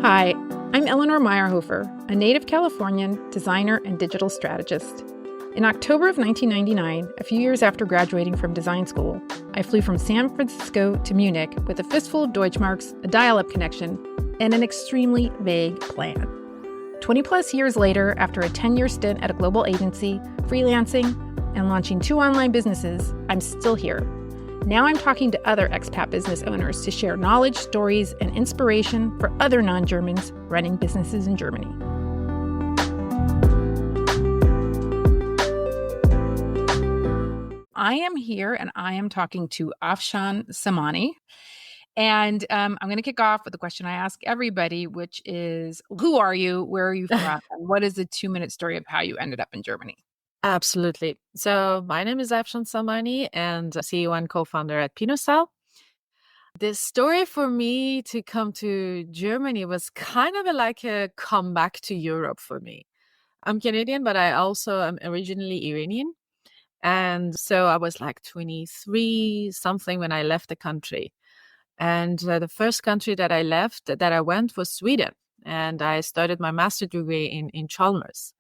Hi, I'm Eleanor Meyerhofer, a native Californian designer and digital strategist. In October of 1999, a few years after graduating from design school, I flew from San Francisco to Munich with a fistful of Deutschmarks, a dial-up connection, and an extremely vague plan. 20 plus years later, after a 10-year stint at a global agency, freelancing, and launching 2 online businesses, I'm still here. Now I'm talking to other expat business owners to share knowledge, stories, and inspiration for other non-Germans running businesses in Germany. I am here and I am talking to Afshan Shamani. And I'm going to kick off with the question I ask everybody, which is, who are you? Where are you from? And what is the 2-minute story of how you ended up in Germany? Absolutely. So my name is Afshan Shamani and CEO and co-founder at Pinocell. The story for me to come to Germany was kind of like a comeback to Europe for me. I'm Canadian, but I also am originally Iranian. And so I was like 23 something when I left the country. And the first country that I went was Sweden. And I started my master's degree in Chalmers.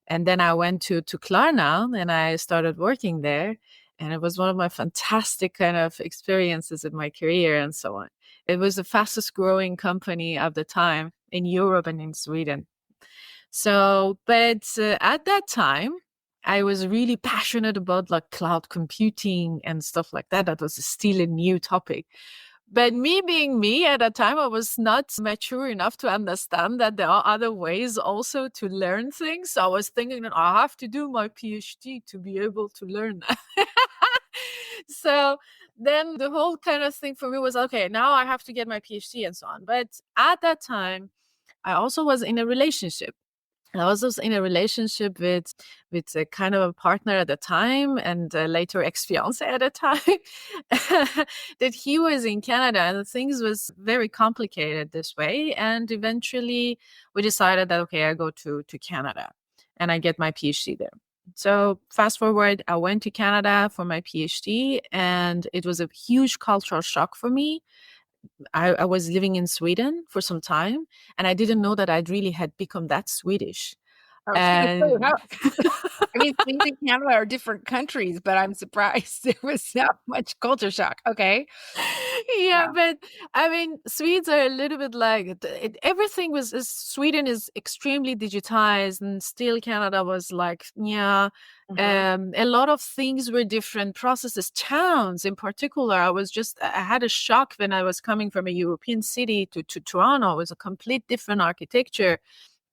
And then I went to Klarna and I started working there. And it was one of my fantastic kind of experiences in my career and so on. It was the fastest growing company of the time in Europe and in Sweden. So, but at that time, I was really passionate about like cloud computing and stuff like that. That was still a new topic. But me being me at that time, I was not mature enough to understand that there are other ways also to learn things. So I was thinking that I have to do my PhD to be able to learn that. So then the whole kind of thing for me was, okay, now I have to get my PhD and so on. But at that time, I also was in a relationship. I was also in a relationship with a kind of a partner at the time and later ex-fiance at the time that he was in Canada and things was very complicated this way. And eventually we decided that, okay, I go to Canada and I get my PhD there. So fast forward, I went to Canada for my PhD and it was a huge cultural shock for me. I was living in Sweden for some time, and I didn't know that I'd really had become that Swedish. And I mean, Sweden and Canada are different countries, but I'm surprised there was that much culture shock. Okay. Yeah, but I mean, Swedes are a little bit like everything Sweden is extremely digitized, and still Canada was like, yeah. A lot of things were different processes, towns in particular. I had a shock when I was coming from a European city to Toronto. It was a complete different architecture.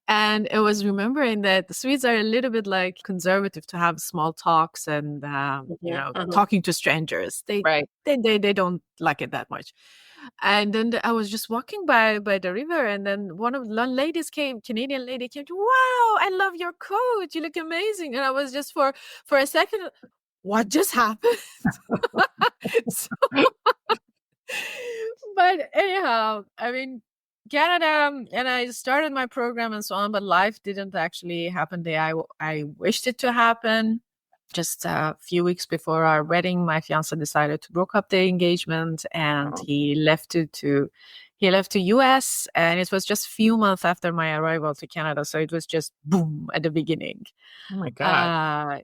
And I was remembering that the Swedes are a little bit like conservative to have small talks and, talking to strangers. They don't like it that much. And then I was just walking by the river, and then one ladies came, Canadian lady came to, wow, I love your coat. You look amazing. And I was just for a second, what just happened? But anyhow, I mean, Canada, and I started my program and so on, but life didn't actually happen the way I wished it to happen. Just a few weeks before our wedding, my fiance decided to break up the engagement, and he left to US, and it was just a few months after my arrival to Canada. So it was just boom at the beginning. Oh my God.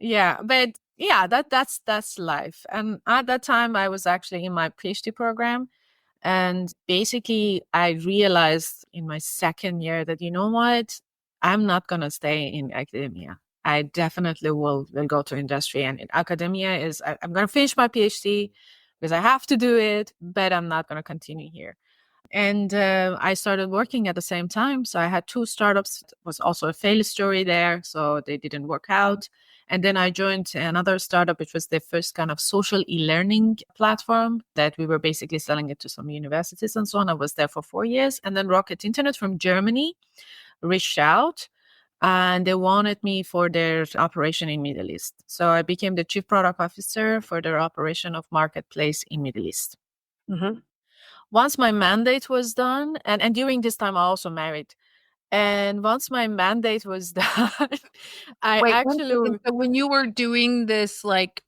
That's life. And at that time, I was actually in my PhD program. And basically, I realized in my second year that, you know what, I'm not going to stay in academia. I definitely will go to industry. And in academia I'm going to finish my PhD because I have to do it, but I'm not going to continue here. And I started working at the same time. So I had 2 startups. It was also a fail story there. So they didn't work out. And then I joined another startup, which was the first kind of social e-learning platform that we were basically selling it to some universities and so on. I was there for 4 years. And then Rocket Internet from Germany reached out and they wanted me for their operation in Middle East. So I became the chief product officer for their operation of marketplace in Middle East. Mm-hmm. Once my mandate was done, and during this time I also married. And once my mandate was done, So when you were doing this, like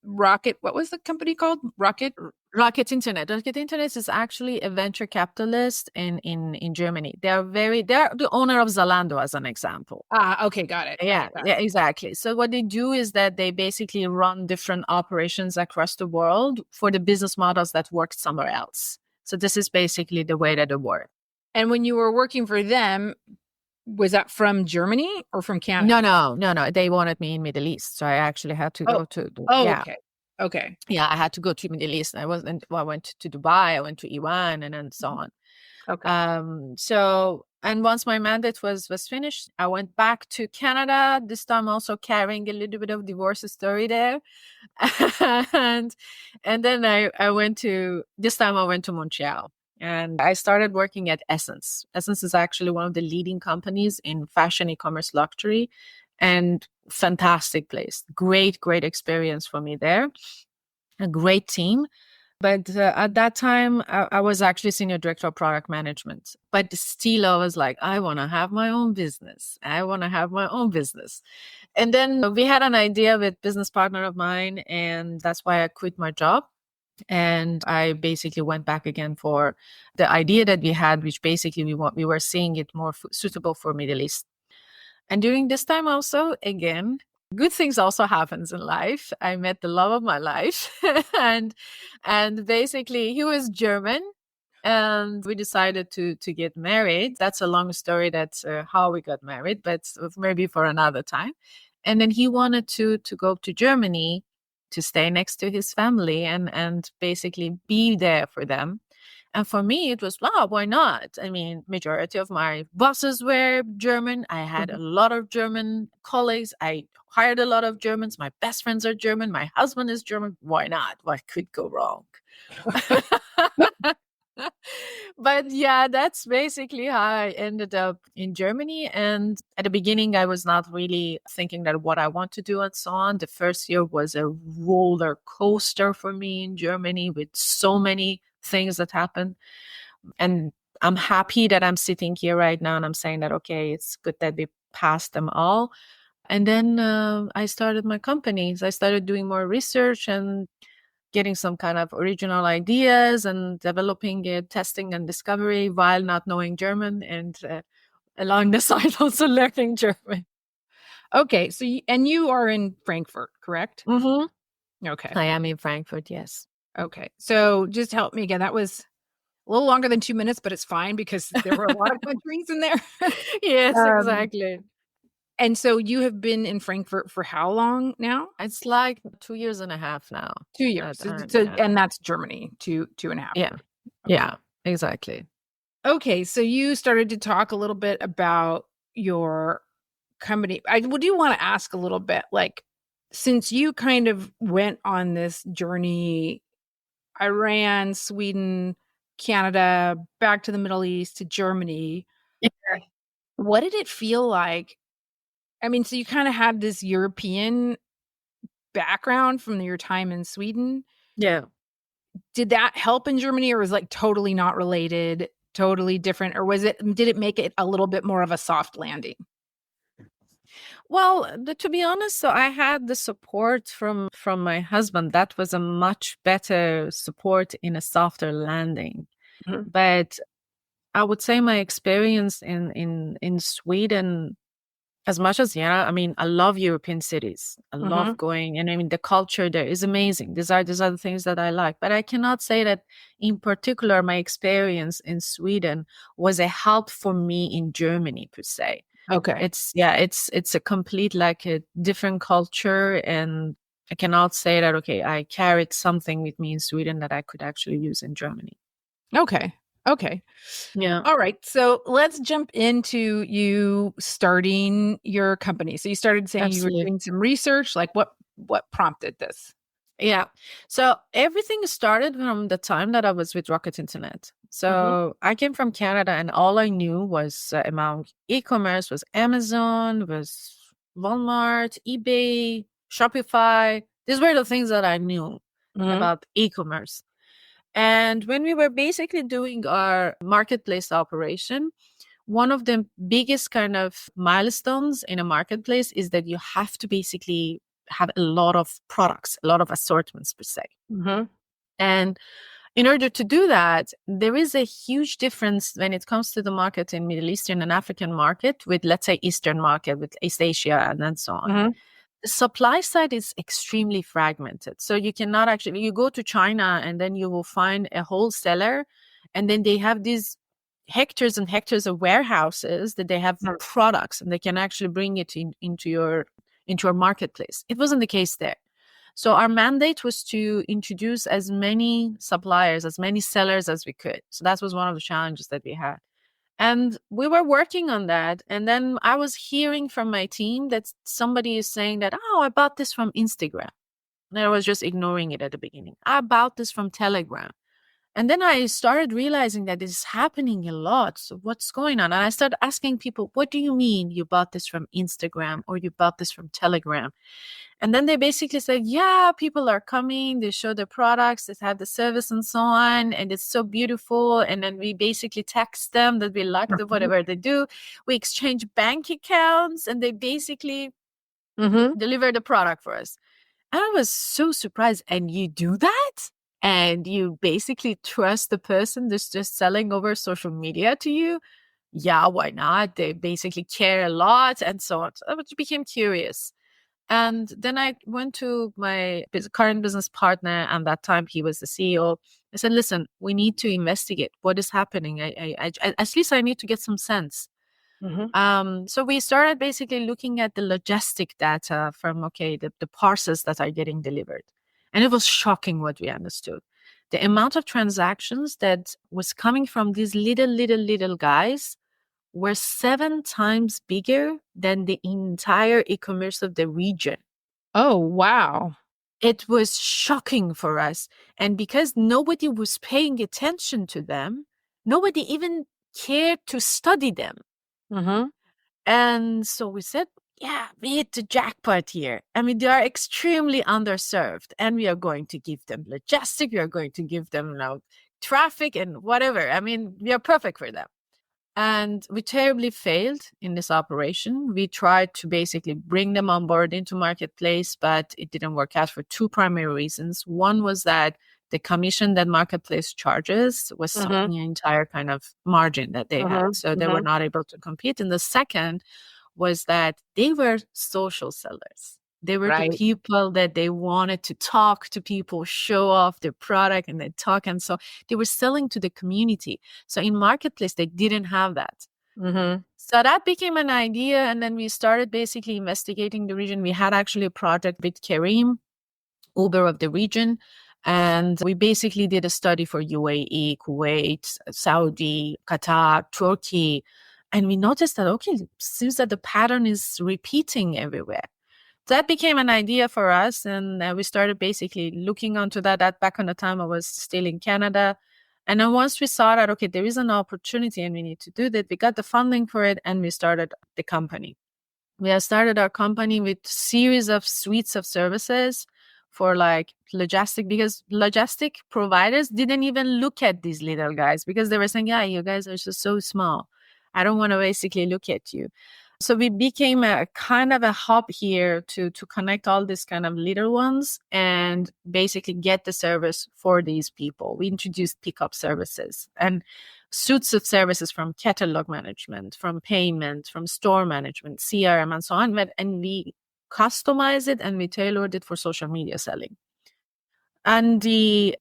Rocket, what was the company called? Rocket Rocket Internet. Rocket Internet is actually a venture capitalist in Germany. They're the owner of Zalando, as an example. Okay, got it. Yeah, exactly. So what they do is that they basically run different operations across the world for the business models that work somewhere else. So this is basically the way that it works. And when you were working for them, was that from Germany or from Canada? No. They wanted me in Middle East, so I actually had to go to. Yeah. Okay. Yeah, I had to go to Middle East. I went to Dubai, I went to Iran, and then so on. Okay. So, and once my mandate was finished, I went back to Canada, this time also carrying a little bit of divorce story there. and then I went to, this time I went to Montreal, and I started working at Essence. Essence is actually one of the leading companies in fashion, e-commerce, luxury, and fantastic place. Great experience for me there. A great team. But at that time, I was actually senior director of product management. But still, I was like, I want to have my own business. And then we had an idea with business partner of mine, and that's why I quit my job. And I basically went back again for the idea that we had, which basically we were seeing it more suitable for Middle East. And during this time also, again, good things also happens in life. I met the love of my life, and basically he was German, and we decided to get married. That's a long story. That's how we got married, but maybe for another time. And then he wanted to go to Germany to stay next to his family and basically be there for them. And for me, it was, wow, why not? I mean, majority of my bosses were German. I had a lot of German colleagues. I hired a lot of Germans. My best friends are German. My husband is German. Why not? What could go wrong? But yeah, that's basically how I ended up in Germany. And at the beginning, I was not really thinking that what I want to do and so on. The first year was a roller coaster for me in Germany with so many things that happened. And I'm happy that I'm sitting here right now and I'm saying that, okay, it's good that we passed them all. And then I started my companies. I started doing more research and getting some kind of original ideas and developing it, testing and discovery while not knowing German, and along the side also learning German. Okay. So, you are in Frankfurt, correct? Mm-hmm. Okay. I am in Frankfurt, yes. Okay. So just help me again. That was a little longer than 2 minutes, but it's fine because there were a lot of countries in there. Yes, exactly. And so you have been in Frankfurt for how long now? It's like 2.5 years now. 2 years. Yeah. And that's Germany, 2.5. Yeah. Okay. Yeah, exactly. Okay. So you started to talk a little bit about your company. I do want to ask a little bit, like, since you kind of went on this journey, Iran, Sweden, Canada, back to the Middle East, to Germany, Yeah. what did it feel like? I mean, so you kind of had this European background from your time in Sweden. Yeah. Did that help in Germany, or was like totally not related, totally different, or did it make it a little bit more of a soft landing? Well, to be honest, so I had the support from my husband. That was a much better support in a softer landing. Mhm. But I would say my experience in Sweden, as much as, yeah, I mean, I love European cities. I love going, and I mean, the culture there is amazing. These are the things that I like. But I cannot say that in particular my experience in Sweden was a help for me in Germany per se. Okay. It's a complete, like, a different culture, and I cannot say that, okay, I carried something with me in Sweden that I could actually use in Germany. Okay. Yeah. All right. So let's jump into you starting your company. So you started saying you were Absolutely. doing some research. Like, what prompted this? Yeah. So everything started from the time that I was with Rocket Internet. So I came from Canada, and all I knew was among e-commerce was Amazon, was Walmart, eBay, Shopify. These were the things that I knew about e-commerce. And when we were basically doing our marketplace operation, one of the biggest kind of milestones in a marketplace is that you have to basically have a lot of products, a lot of assortments per se. And in order to do that, there is a huge difference when it comes to the market in Middle Eastern and African market with, let's say, Eastern market, with East Asia and then so on. Mm-hmm. The supply side is extremely fragmented. So you cannot actually, you go to China and then you will find a wholesaler, and then they have these hectares and hectares of warehouses that they have products, and they can actually bring it into your marketplace. It wasn't the case there. So our mandate was to introduce as many suppliers, as many sellers as we could. So that was one of the challenges that we had. And we were working on that. And then I was hearing from my team that somebody is saying that, oh, I bought this from Instagram. And I was just ignoring it at the beginning. I bought this from Telegram. And then I started realizing that this is happening a lot. So what's going on? And I started asking people, what do you mean you bought this from Instagram or you bought this from Telegram? And then they basically said, yeah, people are coming, they show their products, they have the service and so on, and it's so beautiful. And then we basically text them that we like whatever they do. We exchange bank accounts, and they basically deliver the product for us. And I was so surprised. And you do that? And you basically trust the person that's just selling over social media to you? Yeah, why not? They basically care a lot and so on. So I became curious. And then I went to my current business partner, and that time he was the CEO. I said, listen, we need to investigate what is happening. At least I need to get some sense. So we started basically looking at the logistic data from, the parcels that are getting delivered. And it was shocking what we understood. The amount of transactions that was coming from these little guys were 7 times bigger than the entire e-commerce of the region. Oh, wow. It was shocking for us. And because nobody was paying attention to them, nobody even cared to study them. And so we said, yeah, we hit the jackpot here. I mean, they are extremely underserved, and we are going to give them logistic. We are going to give them traffic and whatever. I mean, we are perfect for them. And we terribly failed in this operation. We tried to basically bring them on board into marketplace, but it didn't work out for 2 primary reasons. One was that the commission that marketplace charges was sucking the entire kind of margin that they had. So they were not able to compete. And the second was that they were social sellers. They were the people that they wanted to talk to people, show off their product, and they talk. And so they were selling to the community. So in marketplace, they didn't have that. So that became an idea. And then we started basically investigating the region. We had actually a project with Kareem, Uber of the region. And we basically did a study for UAE, Kuwait, Saudi, Qatar, Turkey. And we noticed that, it seems that the pattern is repeating everywhere. That became an idea for us, and we started basically looking onto that. That back on the time I was still in Canada. And then once we saw that, there is an opportunity and we need to do that, we got the funding for it, and we started the company. We have started our company with series of suites of services for logistic, because logistic providers didn't even look at these little guys because they were saying, yeah, you guys are just so small. I don't want to basically look at you. So we became a kind of a hub here to connect all these kind of little ones and basically get the service for these people. We introduced pickup services and suites of services from catalog management, from payment, from store management, CRM, and so on. And we customized it and we tailored it for social media selling. And the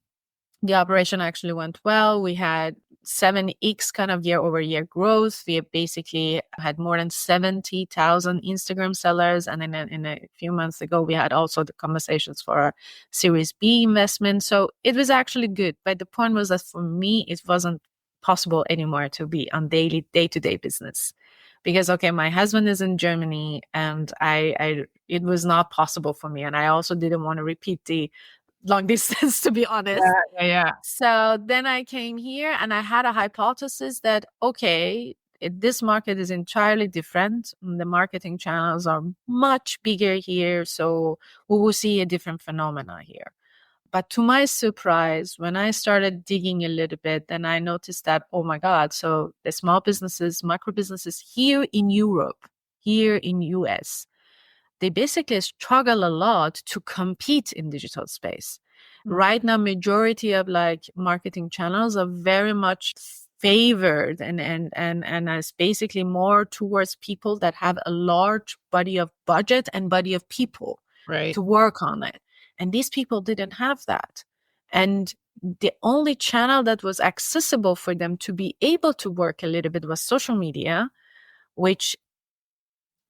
operation actually went well. We had 7x kind of year-over-year growth. We basically had more than 70,000 Instagram sellers. And then in a few months ago, we had also the conversations for our Series B investment. So it was actually good. But the point was that for me, it wasn't possible anymore to be on daily, day-to-day business. Because, my husband is in Germany, and it was not possible for me. And I also didn't want to repeat the long distance, to be honest. Yeah. So then I came here, and I had a hypothesis that, this market is entirely different. The marketing channels are much bigger here. So we will see a different phenomena here. But to my surprise, when I started digging a little bit, then I noticed that, oh my God, so the small businesses, micro businesses here in Europe, here in US, they basically struggle a lot to compete in digital space Right now, majority of like marketing channels are very much favored and as basically more towards people that have a large body of budget and body of people to work on it. And these people didn't have that. And the only channel that was accessible for them to be able to work a little bit was social media, which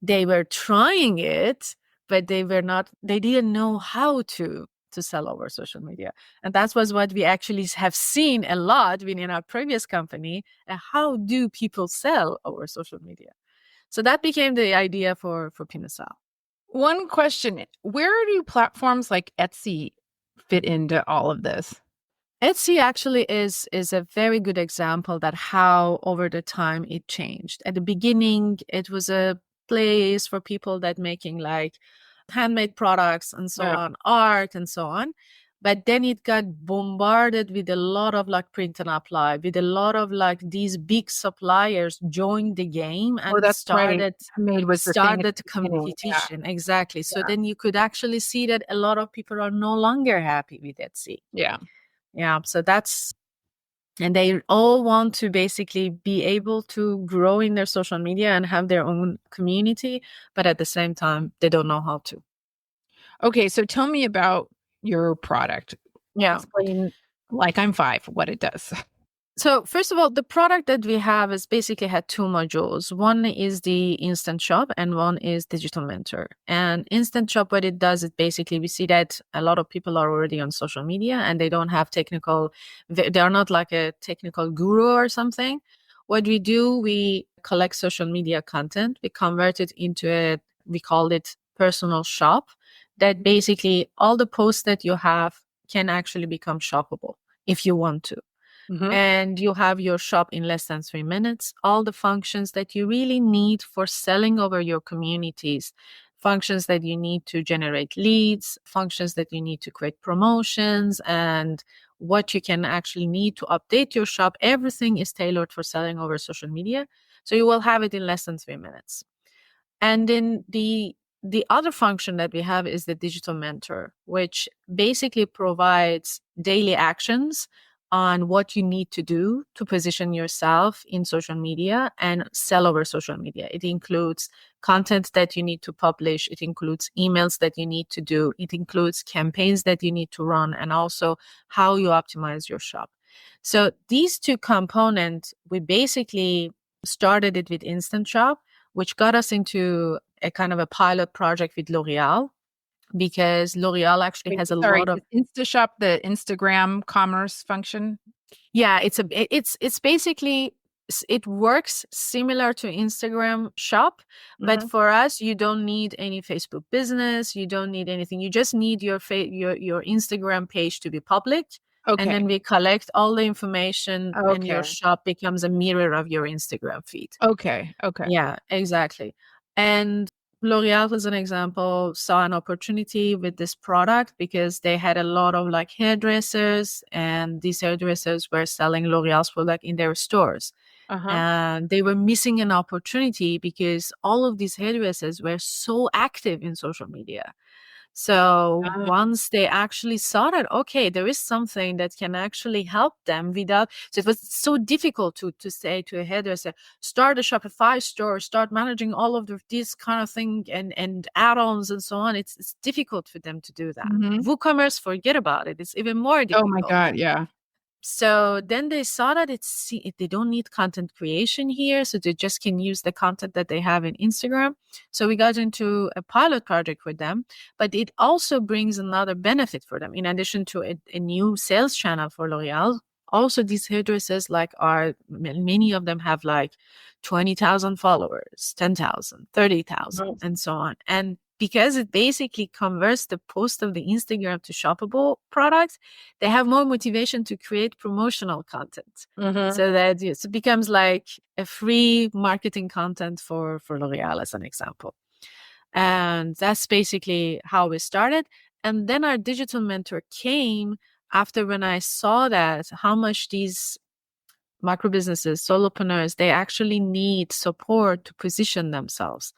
they were trying it, but they didn't know how to sell over social media. And that was what we actually have seen a lot within our previous company. How do people sell over social media? So that became the idea for Pinasal. One question, where do platforms like Etsy fit into all of this? Etsy actually is a very good example that how over the time it changed. At the beginning, it was a place for people that making like handmade products and so on, art and so on. But then it got bombarded with a lot of like print and apply, with a lot of like these big suppliers joined the game and started competition. Exactly. So then you could actually see that a lot of people are no longer happy with Etsy. Yeah. So and they all want to basically be able to grow in their social media and have their own community, but at the same time, they don't know how to. Okay. So tell me about your product. Explain, like I'm 5, what it does. So first of all, the product that we have is basically had 2 modules. One is the Instant Shop and one is Digital Mentor. And Instant Shop, what it does is basically we see that a lot of people are already on social media and they don't have they are not like a technical guru or something. What we do, we collect social media content, we convert it into we call it personal shop, that basically all the posts that you have can actually become shoppable if you want to. And you have your shop in less than 3 minutes. All the functions that you really need for selling over your communities, functions that you need to generate leads, functions that you need to create promotions, and what you can actually need to update your shop. Everything is tailored for selling over social media. So you will have it in less than 3 minutes. And then the other function that we have is the Digital Mentor, which basically provides daily actions on what you need to do to position yourself in social media and sell over social media. It includes content that you need to publish. It includes emails that you need to do. It includes campaigns that you need to run, and also how you optimize your shop. So these 2 components, we basically started it with Instant Shop, which got us into a kind of a pilot project with L'Oreal, because L'Oreal actually has a lot of InstaShop, the Instagram commerce function. Yeah, it's basically, it works similar to Instagram Shop, but for us, you don't need any Facebook business. You don't need anything. You just need your Instagram page to be public. And then we collect all the information, and your shop becomes a mirror of your Instagram feed. Yeah, exactly. And L'Oreal, as an example, saw an opportunity with this product because they had a lot of like hairdressers, and these hairdressers were selling L'Oreal's product in their stores. And they were missing an opportunity because all of these hairdressers were so active in social media. So once they actually saw that, okay, there is something that can actually help them without, so it was so difficult to say to a hairdresser, start a Shopify store, start managing all of this kind of thing and add-ons and so on. It's difficult for them to do that. WooCommerce, forget about it. It's even more difficult. Oh my God, yeah. So then they saw that they don't need content creation here, so they just can use the content that they have in Instagram. So we got into a pilot project with them, but it also brings another benefit for them. In addition to a new sales channel for L'Oreal, also these hairdressers many of them have like 20,000 followers, 10,000, 30,000, and so on. And because it basically converts the post of the Instagram to shoppable products, they have more motivation to create promotional content. So that it becomes like a free marketing content for L'Oreal, as an example. And that's basically how we started. And then our Digital Mentor came after, when I saw that how much these micro businesses, solopreneurs, they actually need support to position themselves.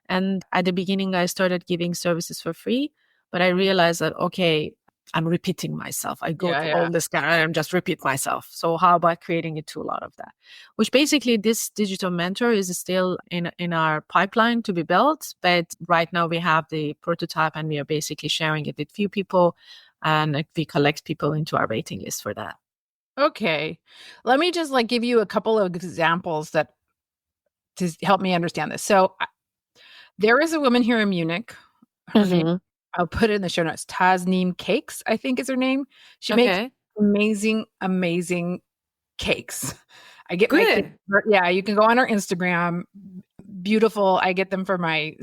And at the beginning, I started giving services for free, but I realized that, okay, I'm repeating myself. I go to Yeah. all this and I'm just repeat myself. So how about creating a tool out of that? Which basically this digital mentor is still in our pipeline to be built. But right now we have the prototype and we are basically sharing it with few people, and we collect people into our waiting list for that. Okay. Let me just give you a couple of examples that to help me understand this. So there is a woman here in Munich. Her name, Mm-hmm. I'll put it in the show notes. Tasneem Cakes, I think is her name. She makes Okay. amazing, amazing cakes. I get my kids. Good. Yeah, you can go on her Instagram. Beautiful. I get them for my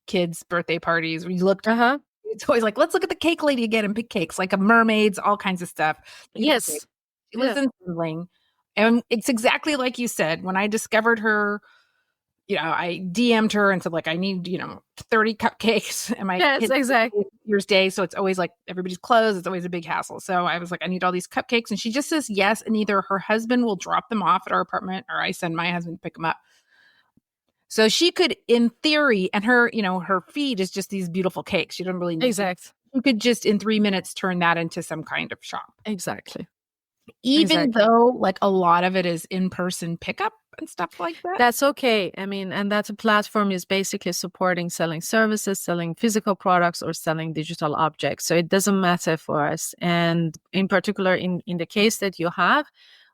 kids' birthday parties. We looked. Uh-huh. It's always like, let's look at the cake lady again and pick cakes, like a mermaids, all kinds of stuff. Beautiful cake. Yes. She lives Yeah. in Sandling. And it's exactly like you said. When I discovered her, I DM'd her and said, I need, 30 cupcakes. And my Yes, kids, exactly. Year's Day. So it's always like everybody's closed. It's always a big hassle. So I was like, I need all these cupcakes. And she just says yes. And either her husband will drop them off at our apartment or I send my husband to pick them up. So she could, in theory, and her, her feed is just these beautiful cakes. She doesn't really need. Exactly. You could just in 3 minutes turn that into some kind of shop. Exactly. Even Exactly. though a lot of it is in-person pickup and stuff like that. That's okay. I mean, and that a platform is basically supporting selling services, selling physical products, or selling digital objects. So it doesn't matter for us. And in particular, in the case that you have,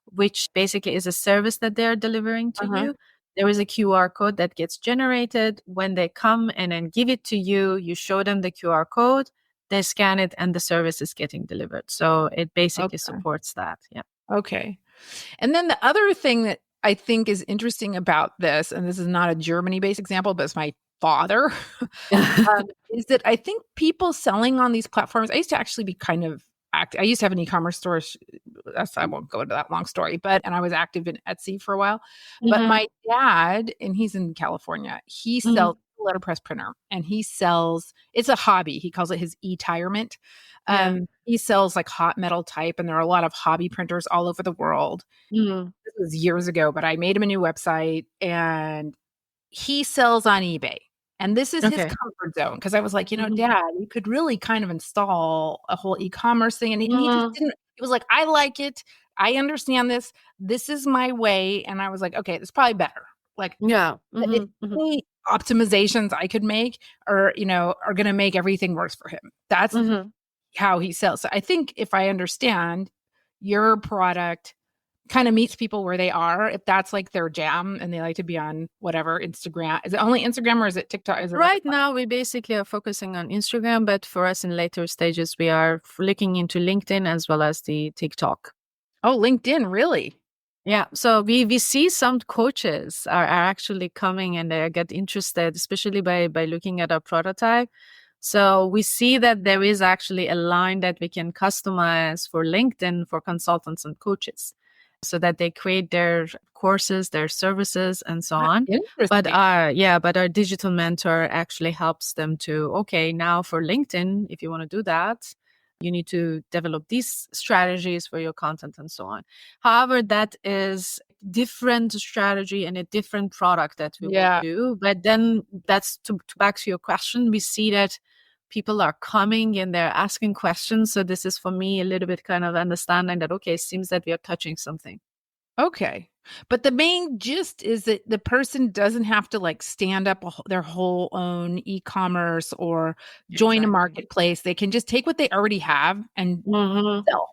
which basically is a service that they're delivering to you, there is a QR code that gets generated. When they come and then give it to you, you show them the QR code, they scan it, and the service is getting delivered. So it basically supports that. Yeah. Okay. And then the other thing that I think is interesting about this, and this is not a Germany-based example, but it's my father, is that I think people selling on these platforms, I used to actually be kind of I used to have an e-commerce store. I won't go into that long story, and I was active in Etsy for a while. But my dad, and he's in California, he sells a letterpress printer, and he sells, it's a hobby. He calls it his e-tirement. He sells hot metal type, and there are a lot of hobby printers all over the world. This was years ago, but I made him a new website, and he sells on eBay. And this is his comfort zone, because I was like, Dad, you could really kind of install a whole e-commerce thing. And he just didn't. He was like, I like it. I understand this. This is my way. And I was like, okay, it's probably better. If any optimizations I could make are going to make everything worse for him. That's how he sells. So I think if I understand, your product kind of meets people where they are, if that's their jam and they like to be on whatever Instagram. Is it only Instagram or is it TikTok? Is it right now we basically are focusing on Instagram, but for us in later stages we are looking into LinkedIn as well as the TikTok. Oh, LinkedIn, really? Yeah. So we see some coaches are actually coming and they get interested, especially by looking at our prototype. So we see that there is actually a line that we can customize for LinkedIn for consultants and coaches, so that they create their courses, their services, and so on. But our digital mentor actually helps them to, okay, now for LinkedIn, if you want to do that, you need to develop these strategies for your content and so on. However, that is different strategy and a different product that we will do. But then that's to back to your question, we see that people are coming and they're asking questions. So this is for me a little bit kind of understanding that, okay, it seems that we are touching something. Okay. But the main gist is that the person doesn't have to stand up their whole own e-commerce or join a marketplace. They can just take what they already have and sell.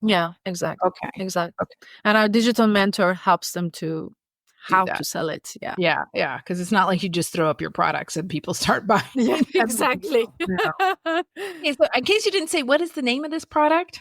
Yeah, exactly. Okay. Exactly. Okay. And our digital mentor helps them to how to sell it. Yeah. Yeah. Yeah. Because it's not like you just throw up your products and people start buying. Yeah, exactly. Okay, so in case you didn't say, what is the name of this product?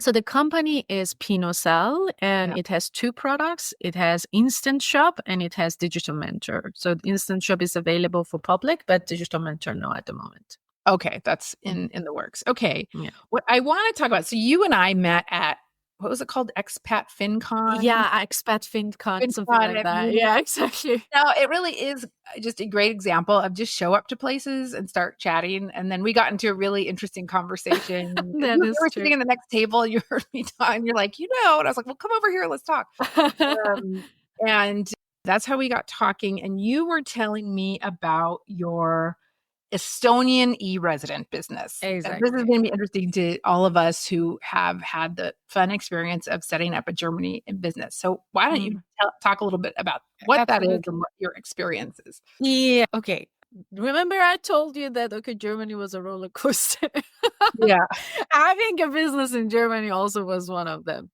So the company is PinoCell, and it has two products. It has Instant Shop and it has Digital Mentor. So Instant Shop is available for public, but Digital Mentor no at the moment. Okay, that's in the works. Okay. Yeah. What I want to talk about, so you and I met at, what was it called? Expat FinCon? Yeah, Expat FinCon, something like that. Yeah, exactly. No, it really is just a great example of just show up to places and start chatting. And then we got into a really interesting conversation. You were sitting in the next table, you heard me talk, and you're like, and I was like, well, come over here, let's talk. And that's how we got talking. And you were telling me about your Estonian e-resident business. This is Exactly. going to be interesting to all of us who have had the fun experience of setting up a Germany in business. So why don't you talk a little bit about what that is and Absolutely. what your experience is? Yeah. Okay. Remember I told you that, okay, Germany was a roller coaster. Yeah. Having a business in Germany also was one of them.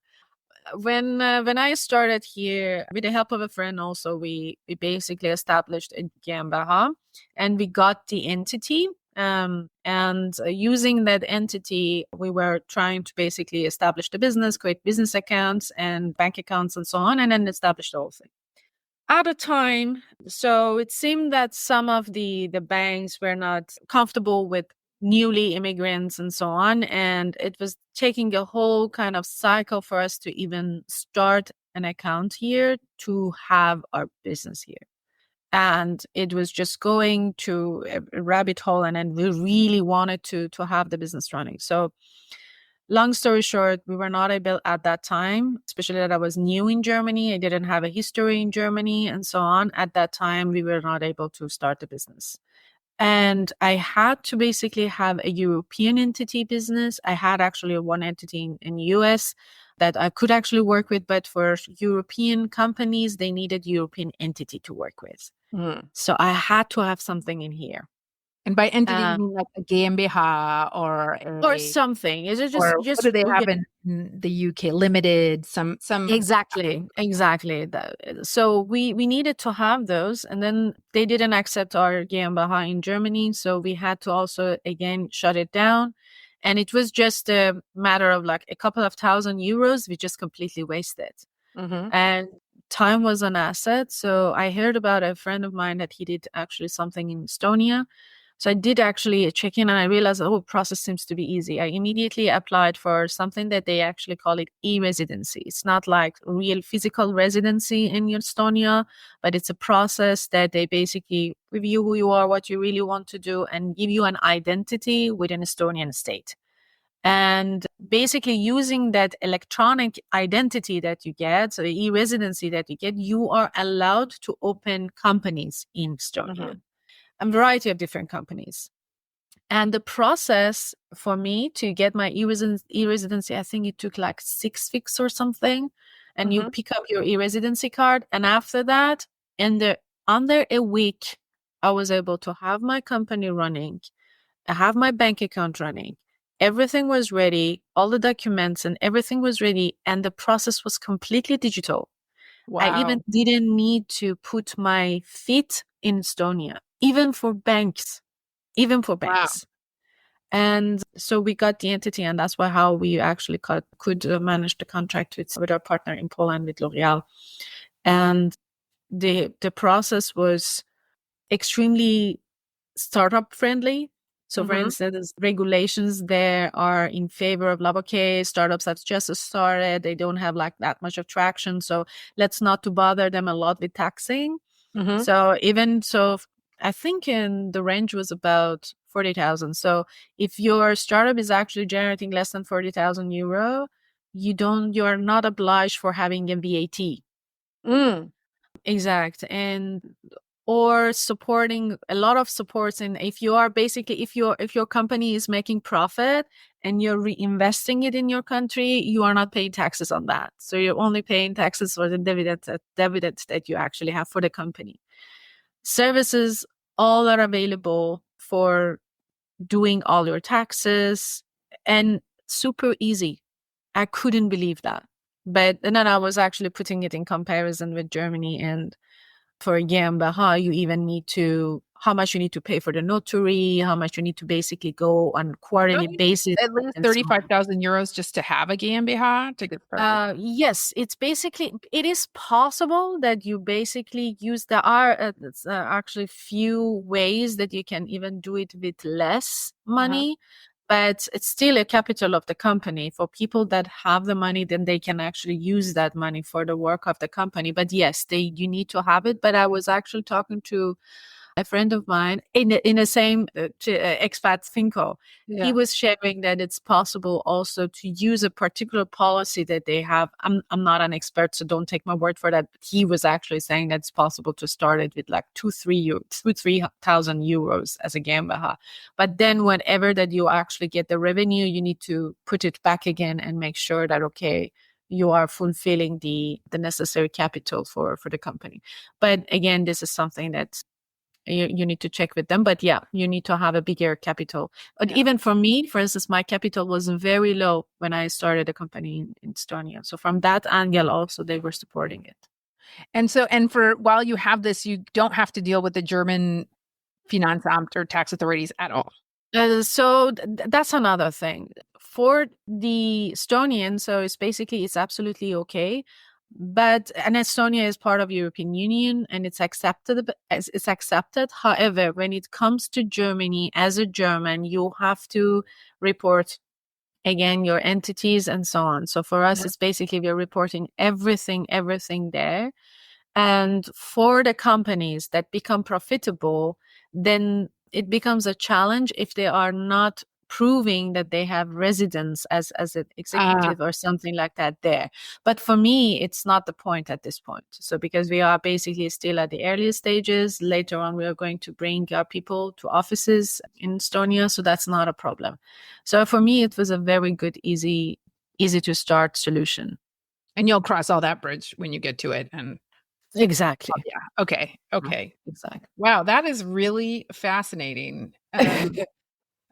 When I started here, with the help of a friend also, we basically established a GmbH and we got the entity. Using that entity, we were trying to basically establish the business, create business accounts and bank accounts and so on, and then establish the whole thing. At a time, so it seemed that some of the banks were not comfortable with newly immigrants and so on, and it was taking a whole kind of cycle for us to even start an account here to have our business here. And it was just going to a rabbit hole, and then we really wanted to have the business running. So long story short, we were not able at that time, especially that I was new in Germany. I didn't have a history in Germany and so on. At that time, we were not able to start the business. And I had to basically have a European entity business. I had actually one entity in US that I could actually work with, but for European companies, they needed European entity to work with. So I had to have something in here. And by entity, you mean like a GmbH or something. Is it or just what do they have in the UK? Limited, some Exactly. So we needed to have those, and then they didn't accept our GmbH in Germany, so we had to also again shut it down. And it was just a matter of like a couple of €1,000 we just completely wasted. And time was an asset. So I heard about a friend of mine that he did actually something in Estonia. So I did actually check in and I realized, oh, process seems to be easy. I immediately applied for something that they actually call it E-Residency. It's not like real physical residency in Estonia, but it's a process that they basically review who you are, what you really want to do, and give you an identity with an Estonian state. And basically using that electronic identity that you get, so the e-residency that you get, you are allowed to open companies in Estonia, a variety of different companies. And the process for me to get my e-residency, I think it took like 6 weeks or something. And you pick up your e-residency card. And after that, under a week, I was able to have my company running. I have my bank account running. Everything was ready, all the documents and everything was ready. And the process was completely digital. Wow. I even didn't need to put my feet in Estonia, even for banks. Wow. And so we got the entity, and that's how we actually could manage the contract with our partner in Poland, with L'Oreal. And the process was extremely startup friendly. So, for instance, regulations there are in favor of okay, startups have just started, they don't have like that much of traction, so let's not to bother them a lot with taxing. So I think in the range was about 40,000. So if your startup is actually generating less than 40,000 euro, you're not obliged for having a VAT. Exact. And or supporting a lot of supports. And if you are basically, if your company is making profit and you're reinvesting it in your country, you are not paying taxes on that. So you're only paying taxes for the dividends that you actually have for the company. Services all are available for doing all your taxes and super easy. I couldn't believe that. But then I was actually putting it in comparison with Germany, and for GmbH, you even need how much you need to pay for the notary, how much you need to basically go on quarterly basis. At least 35,000 euros just to have a GmbH to get started. Yes, it is possible that you basically there are actually few ways that you can even do it with less money. But it's still a capital of the company. For people that have the money, then they can actually use that money for the work of the company. But yes, you need to have it. But I was actually talking to A friend of mine in the same expat Finco, he Yeah. was sharing that it's possible also to use a particular policy that they have. I'm not an expert, so don't take my word for that. But he was actually saying that it's possible to start it with like 3,000 euros as a GmbH. But then whenever that you actually get the revenue, you need to put it back again and make sure that okay, you are fulfilling the necessary capital for the company. But again, this is something that you need to check with them. But yeah, you need to have a bigger capital. But Yeah. even for me, for instance, my capital was very low when I started a company in Estonia. So from that angle also, they were supporting it. And so, and for while you have this, you don't have to deal with the German Finanzamt or tax authorities at all. So that's another thing. For the Estonian, so it's absolutely okay. But and Estonia is part of European Union and it's accepted. It's accepted. However, when it comes to Germany, as a German, you have to report again your entities and so on. So for us, Yeah. it's basically we're reporting everything there. And for the companies that become profitable, then it becomes a challenge if they are not proving that they have residence as an executive or something like that there. But for me, it's not the point at this point. So because we are basically still at the earliest stages, later on we are going to bring our people to offices in Estonia. So that's not a problem. So for me, it was a very good, easy to start solution. And you'll cross all that bridge when you get to it. And Exactly. yeah. Okay. Okay. Exactly. Wow. That is really fascinating.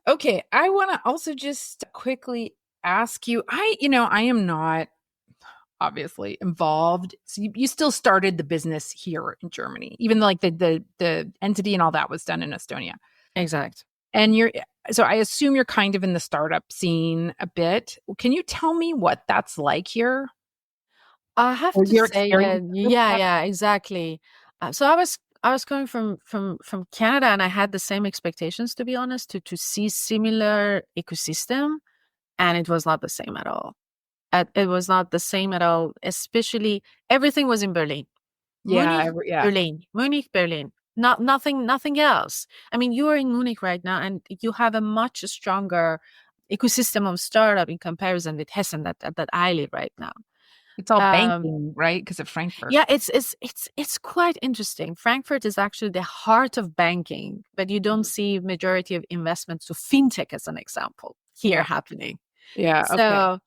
Okay. I want to also just quickly ask you, I am not obviously involved. So you still started the business here in Germany, even though like the entity and all that was done in Estonia. Exact. And so I assume you're kind of in the startup scene a bit. Can you tell me what that's like here? I have Or to your say, experience with that? yeah, exactly. So I was coming from Canada, and I had the same expectations, to be honest, to see similar ecosystem, and it was not the same at all. It was not the same at all. Especially everything was in Berlin, Munich, Yeah. Berlin, Munich, Berlin. Nothing else. I mean, you are in Munich right now, and you have a much stronger ecosystem of startup in comparison with Hessen that I live right now. It's all Um, banking, right? Because of Frankfurt. yeah, it's quite interesting. Frankfurt is actually the heart of banking, but you don't see majority of investments to fintech as an example here Yeah. happening. Yeah. Okay. So,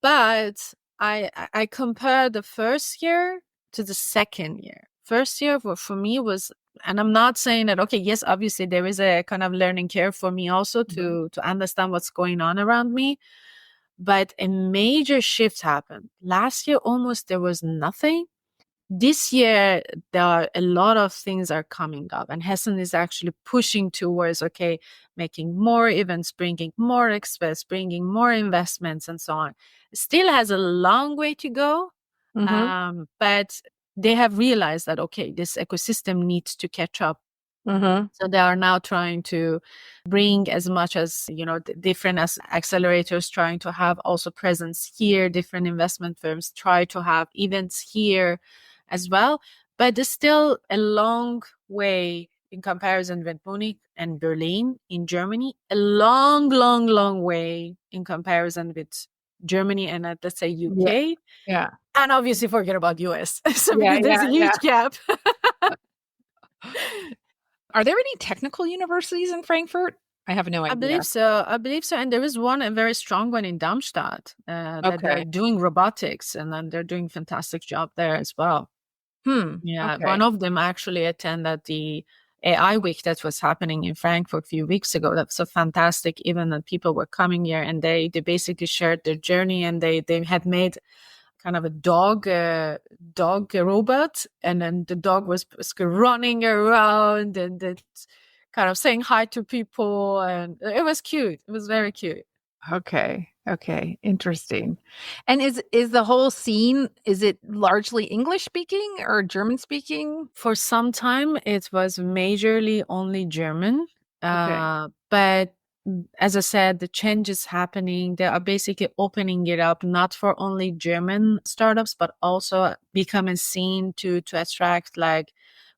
but I compare the first year to the second year. First year for me was, and I'm not saying that okay, yes, obviously there is a kind of learning curve for me also Mhm. to understand what's going on around me. But a major shift happened. Last year, almost there was nothing. This year, there are a lot of things are coming up, and Hessen is actually pushing towards, okay, making more events, bringing more experts, bringing more investments, and so on. Still has a long way to go, Mhm. but they have realized that, okay, this ecosystem needs to catch up. Mhm. So they are now trying to bring as much as, different as accelerators, trying to have also presence here, different investment firms try to have events here as well. But there's still a long way in comparison with Munich and Berlin in Germany, a long, long, long way in comparison with Germany and let's say Yeah. UK. Yeah. And obviously forget about US. So Yeah. because there's Yeah. a Yeah. huge gap. Are there any technical universities in Frankfurt? I have no I idea. believe so. I believe so. And there is one, a very strong one in Darmstadt, that they're Okay. doing robotics and then they're doing fantastic job there as well. Yeah. One Okay. of them actually attended the AI week that was happening in Frankfurt a few weeks ago. That's a fantastic event and people were coming here and they basically shared their journey and they had made kind of a dog robot, and then the dog was running around and kind of saying hi to people, and it was cute. It was very cute. Okay. Okay. Interesting. And is the whole scene, is it largely English speaking or German speaking? For some time, it was majorly only German, Okay. but as I said, the change is happening. They are basically opening it up not for only German startups, but also become a scene to attract, like,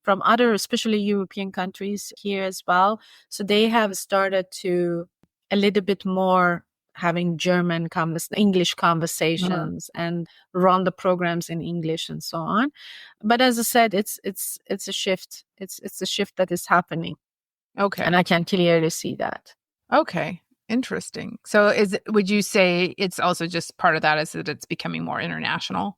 from other, especially European countries here as well. So they have started to a little bit more having English conversations and run the programs in English and so on. But as I said, it's a shift. It's a shift that is happening. Okay. And I can clearly see that. Okay. Interesting. So would you say it's also just part of that is that it's becoming more international?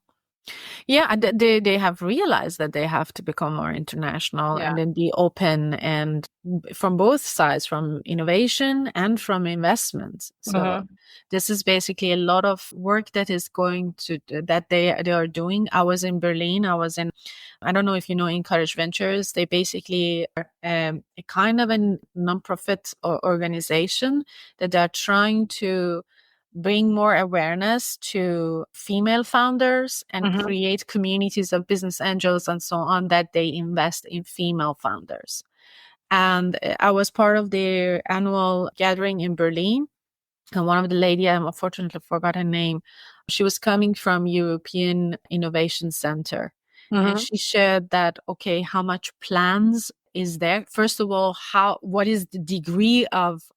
Yeah, and they have realized that they have to become more international and then be open and from both sides, from innovation and from investments. So this is basically a lot of work that is going to that they are doing. I was in Berlin. I don't know if you know Encourage Ventures. They basically are a kind of a nonprofit organization that are trying to bring more awareness to female founders and create communities of business angels and so on that they invest in female founders. And I was part of their annual gathering in Berlin. And one of the lady, I unfortunately forgot her name, she was coming from European Innovation Center. And she shared that, okay, how much plans is there? First of all, what is the degree of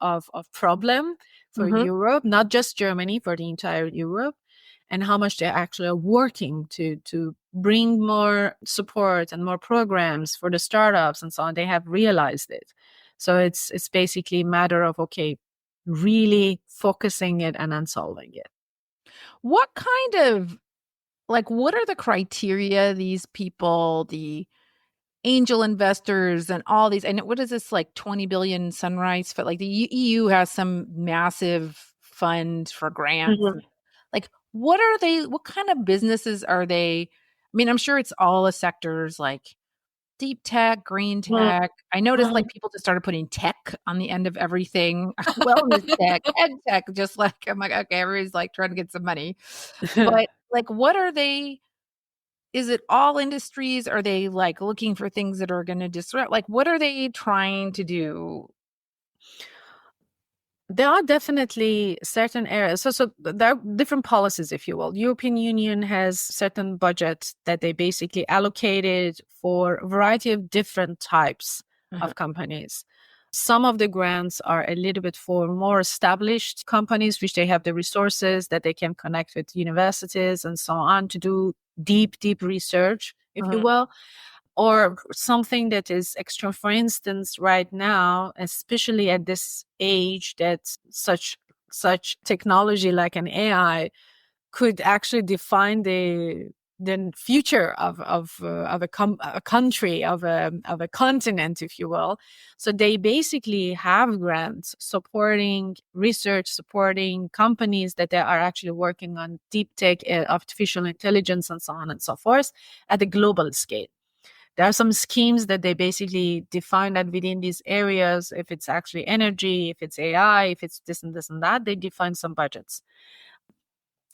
problem for Europe, not just Germany, for the entire Europe, and how much they're actually working to bring more support and more programs for the startups and so on. They have realized it. So it's basically a matter of, okay, really focusing it and unsolving it. What kind of, what are the criteria these people, the angel investors and all these, and what is this, like 20 billion Sunrise? But like the EU has some massive fund for grants. Like, what kind of businesses are they? I mean, I'm sure it's all the sectors like deep tech, green tech. I noticed like people just started putting tech on the end of everything. Wellness tech, ed tech, just like I'm like, okay, everybody's like trying to get some money. But like what are they? Is it all industries? Are they like looking for things that are going to disrupt? Like what are they trying to do? There are definitely certain areas. So there are different policies, if you will. European Union has certain budgets that they basically allocated for a variety of different types of companies. Some of the grants are a little bit for more established companies, which they have the resources that they can connect with universities and so on to do deep research, if you will. Or something that is extra. For instance, right now, especially at this age, that such technology like an AI could actually define the future of a country, of a continent, if you will. So they basically have grants supporting research, supporting companies that they are actually working on deep tech, artificial intelligence, and so on and so forth at a global scale. There are some schemes that they basically define that within these areas, if it's actually energy, if it's AI, if it's this and this and that, they define some budgets.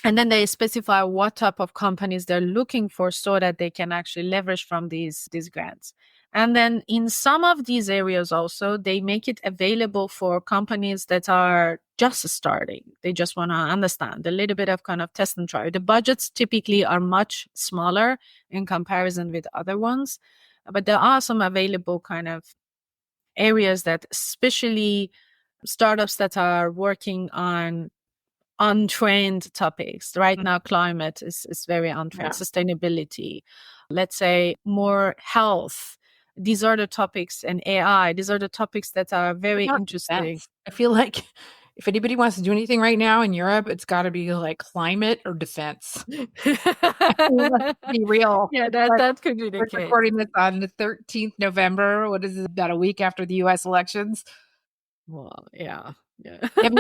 And then they specify what type of companies they're looking for so that they can actually leverage from these grants. And then in some of these areas also, they make it available for companies that are just starting. They just want to understand a little bit of kind of test and try. The budgets typically are much smaller in comparison with other ones, but there are some available kind of areas that especially startups that are working on untrained topics. Right now, climate is very untrained. Sustainability, let's say more health. These are the topics, and AI. These are the topics that are very interesting. Defense? I feel like if anybody wants to do anything right now in Europe, it's got to be like climate or defense. Let's be real. Yeah, that could be the We're case. recording this on the 13th November. What is it? About a week after the U.S. elections. Well, yeah. Have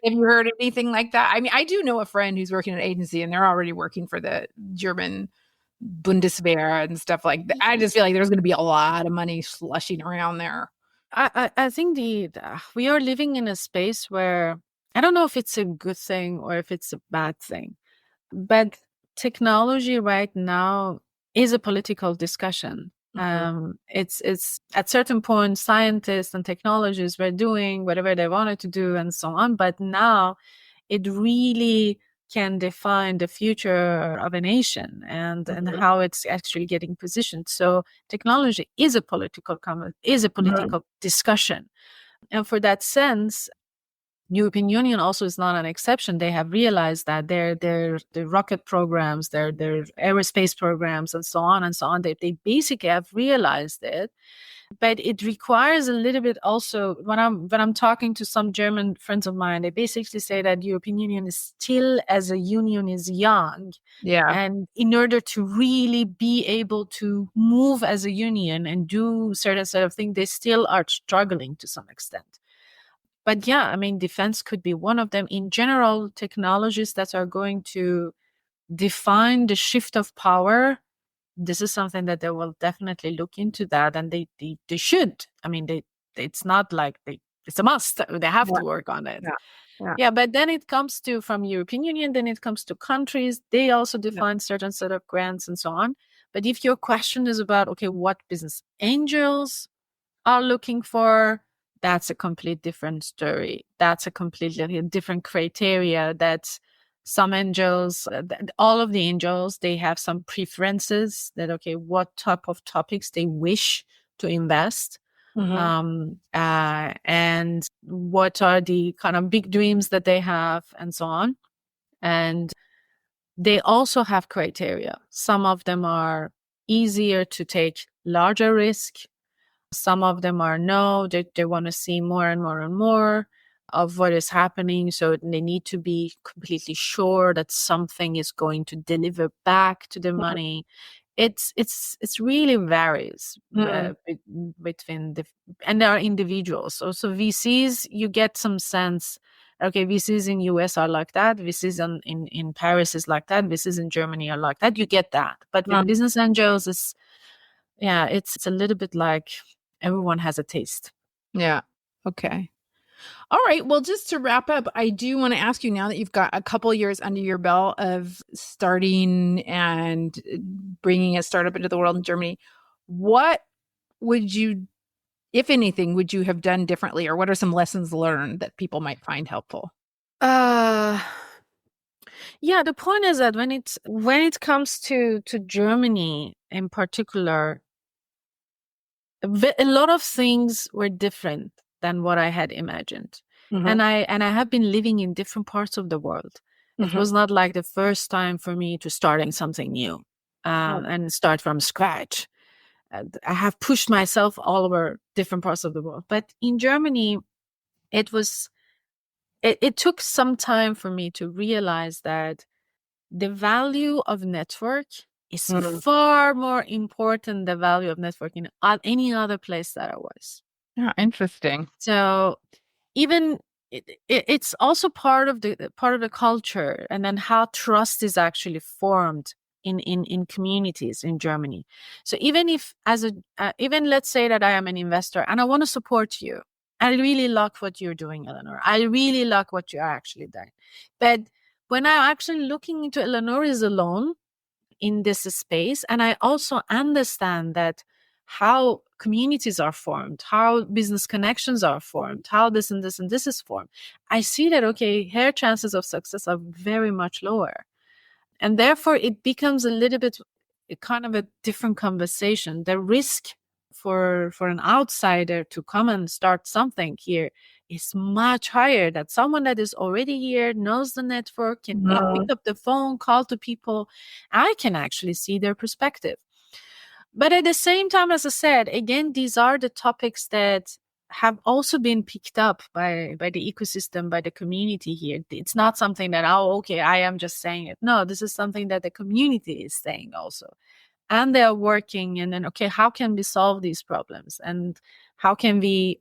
you heard anything like that? I mean, I do know a friend who's working at an agency, and they're already working for the German Bundeswehr and stuff like that. I just feel like there's going to be a lot of money slushing around there. I think we are living in a space where I don't know if it's a good thing or if it's a bad thing, but technology right now is a political discussion. It's at certain point, scientists and technologists were doing whatever they wanted to do and so on, but now it really can define the future of a nation and how it's actually getting positioned. So technology is a political discussion. And for that sense, European Union also is not an exception. They have realized that their rocket programs, their aerospace programs, and so on, they basically have realized it. But it requires a little bit also, when I'm talking to some German friends of mine, they basically say that European Union is still, as a union, is young. Yeah. And in order to really be able to move as a union and do certain sort of things, they still are struggling to some extent. But yeah, I mean, defense could be one of them. In general, technologies that are going to define the shift of power, this is something that they will definitely look into that, and they should. I mean, it's not like it's a must. They have to work on it. Yeah, but then it comes to, from European Union, then it comes to countries. They also define certain set of grants and so on. But if your question is about, okay, what business angels are looking for, that's a complete different story. That's a completely different criteria. That some angels, all of the angels, they have some preferences that, okay, what type of topics they wish to invest. And what are the kind of big dreams that they have, and so on. And they also have criteria. Some of them are easier to take larger risk. Some of them are no, they want to see more and more and more of what is happening. So they need to be completely sure that something is going to deliver back to the money. It's really varies between and there are individuals. Also VCs, you get some sense. Okay, VCs in US are like that. VCs in Paris is like that. VCs in Germany are like that. You get that. But with business angels, it's a little bit like everyone has a taste. Yeah. Okay. All right. Well, just to wrap up, I do want to ask you, now that you've got a couple years under your belt of starting and bringing a startup into the world in Germany, what would you, if anything, would you have done differently, or what are some lessons learned that people might find helpful? Yeah, the point is that when it comes to Germany in particular, a lot of things were different than what I had imagined. And I have been living in different parts of the world. It was not like the first time for me to starting something new and start from scratch. I have pushed myself all over different parts of the world. But in Germany, it took some time for me to realize that the value of network is far more important than the value of network in any other place that I was. Yeah, interesting. So even it's also part of the culture, and then how trust is actually formed in communities in Germany. So even if even let's say that I am an investor and I want to support you, I really like what you're doing, Eleanor. I really like what you are actually doing. But when I'm actually looking into Eleanor is alone in this space, and I also understand that how communities are formed, how business connections are formed, how this and this and this is formed, I see that, okay, her chances of success are very much lower. And therefore, it becomes a little bit kind of a different conversation. The risk for an outsider to come and start something here is much higher. That someone that is already here, knows the network, can pick up the phone, call to people. I can actually see their perspective. But at the same time, as I said, again, these are the topics that have also been picked up by the ecosystem, by the community here. It's not something that, okay, I am just saying it. No, this is something that the community is saying also. And they are working, and then, okay, how can we solve these problems? And how can we,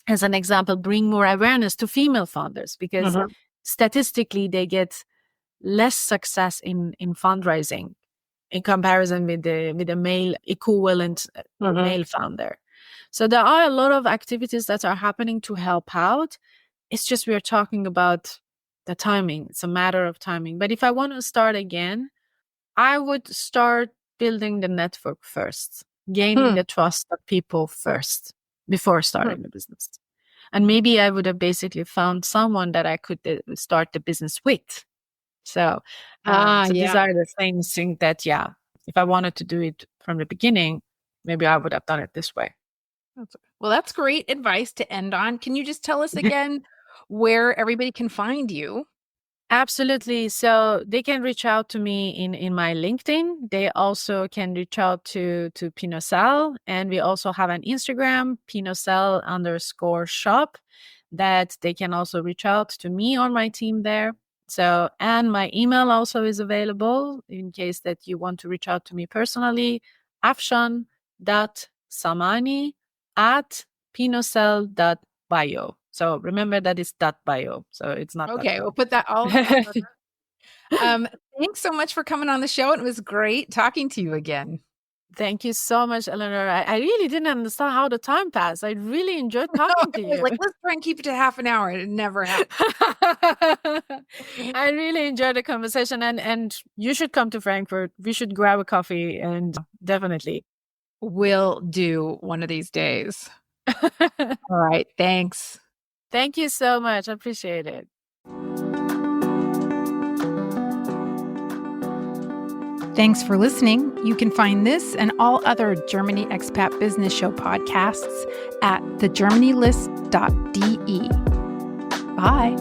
as an example, bring more awareness to female founders? Because statistically, they get less success in fundraising in comparison with the male equivalent male founder. So there are a lot of activities that are happening to help out. It's just we're talking about the timing. It's a matter of timing. But if I want to start again, I would start building the network first, gaining the trust of people first before starting the business. And maybe I would have basically found someone that I could start the business with. So, so these Yeah. are the things that, yeah, if I wanted to do it from the beginning, maybe I would have done it this way. Well, that's great advice to end on. Can you just tell us again where everybody can find you? Absolutely. So they can reach out to me in my LinkedIn. They also can reach out to Pinocell. And we also have an Instagram, Pinocell_shop, that they can also reach out to me or my team there. So, and my email also is available in case that you want to reach out to me personally, afshan.samani@pinocell.bio. So remember that it's .bio, so it's not Okay, we'll .com. put that all. Thanks so much for coming on the show. It was great talking to you again. Thank you so much, Eleanor. I really didn't understand how the time passed. I really enjoyed talking to I was you. like, let's try and keep it to half an hour. It never happened. I really enjoyed the conversation, and you should come to Frankfurt. We should grab a coffee, and definitely. Will do one of these days. All right. Thanks. Thank you so much. I appreciate it. Thanks for listening. You can find this and all other Germany Expat Business Show podcasts at thegermanylist.de. Bye.